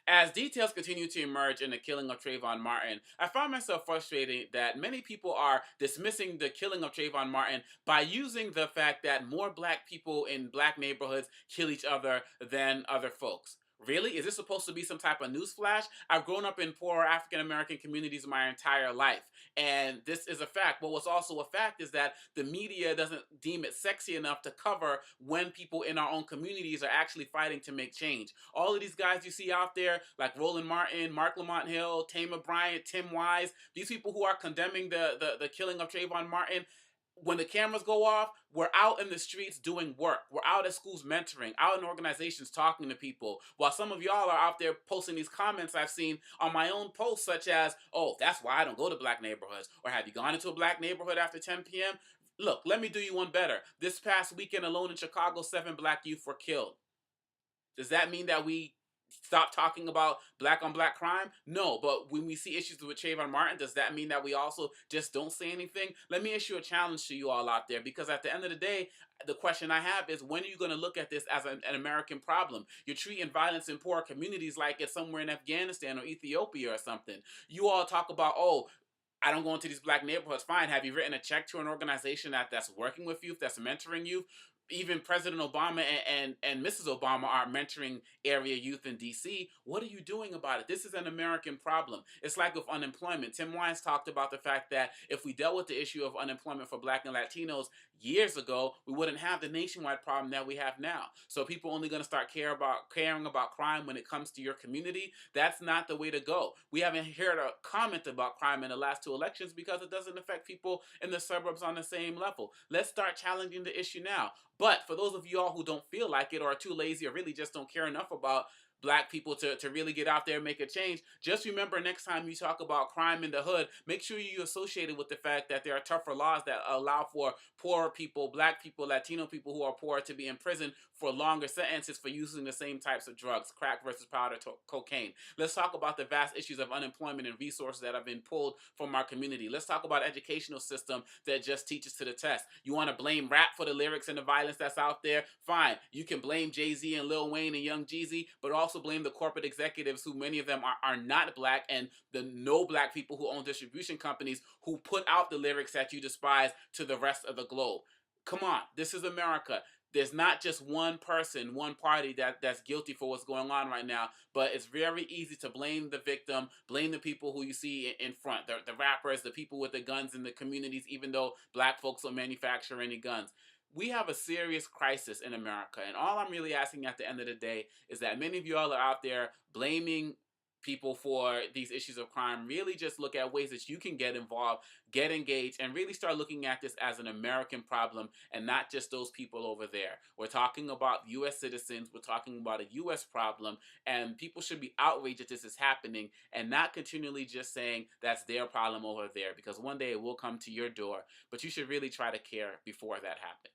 As details continue to emerge in the killing of Trayvon Martin, I find myself frustrated that many people are dismissing the killing of Trayvon Martin by using the fact that more black people in black neighborhoods kill each other than other folks. Really? Is this supposed to be some type of newsflash? I've grown up in poor African American communities my entire life, and this is a fact. But what's also a fact is that the media doesn't deem it sexy enough to cover when people in our own communities are actually fighting to make change. All of these guys you see out there, like Roland Martin, Mark Lamont Hill, Tamar Bryant, Tim Wise, these people who are condemning the killing of Trayvon Martin, when the cameras go off, we're out in the streets doing work. We're out at schools mentoring, out in organizations talking to people. While some of y'all are out there posting these comments I've seen on my own posts, such as, oh, that's why I don't go to black neighborhoods. Or have you gone into a black neighborhood after 10 p.m.? Look, let me do you one better. This past weekend alone in Chicago, 7 black youth were killed. Does that mean that we stop talking about black on black crime? No, but when we see issues with Trayvon Martin, does that mean that we also just don't say anything? Let me issue a challenge to you all out there, because at the end of the day, the question I have is, when are you going to look at this as an American problem? You're treating violence in poor communities like it's somewhere in Afghanistan or Ethiopia or something. You all talk about, oh, I don't go into these black neighborhoods. Fine. Have you written a check to an organization that's working with youth, that's mentoring youth? Even President Obama and Mrs. Obama are mentoring area youth in DC. What are you doing about it? This is an American problem. It's like with unemployment. Tim Wines talked about the fact that if we dealt with the issue of unemployment for black and Latinos years ago, we wouldn't have the nationwide problem that we have now. So people only going to start caring about crime when it comes to your community. That's not the way to go. We haven't heard a comment about crime in the last two elections because it doesn't affect people in the suburbs on the same level. Let's start challenging the issue now. But for those of you all who don't feel like it, or are too lazy, or really just don't care enough about black people to really get out there and make a change, just remember, next time you talk about crime in the hood, make sure you associate it with the fact that there are tougher laws that allow for poor people, black people, Latino people who are poor to be in prison for longer sentences for using the same types of drugs, crack versus powder cocaine. Let's talk about the vast issues of unemployment and resources that have been pulled from our community. Let's talk about educational system that just teaches to the test. You want to blame rap for the lyrics and the violence that's out there? Fine. You can blame Jay-Z and Lil Wayne and Young Jeezy, but also blame the corporate executives, who many of them are not black, and the no black people who own distribution companies who put out the lyrics that you despise to the rest of the globe. Come on, this is America. There's not just one person, one party that's guilty for what's going on right now, but it's very easy to blame the victim, blame the people who you see in front, the rappers, the people with the guns in the communities, even though black folks don't manufacture any guns. We have a serious crisis in America, and all I'm really asking at the end of the day is that many of you all are out there blaming people for these issues of crime. Really just look at ways that you can get involved, get engaged, and really start looking at this as an American problem and not just those people over there. We're talking about US citizens, we're talking about a US problem, and people should be outraged that this is happening and not continually just saying that's their problem over there, because one day it will come to your door, but you should really try to care before that happens.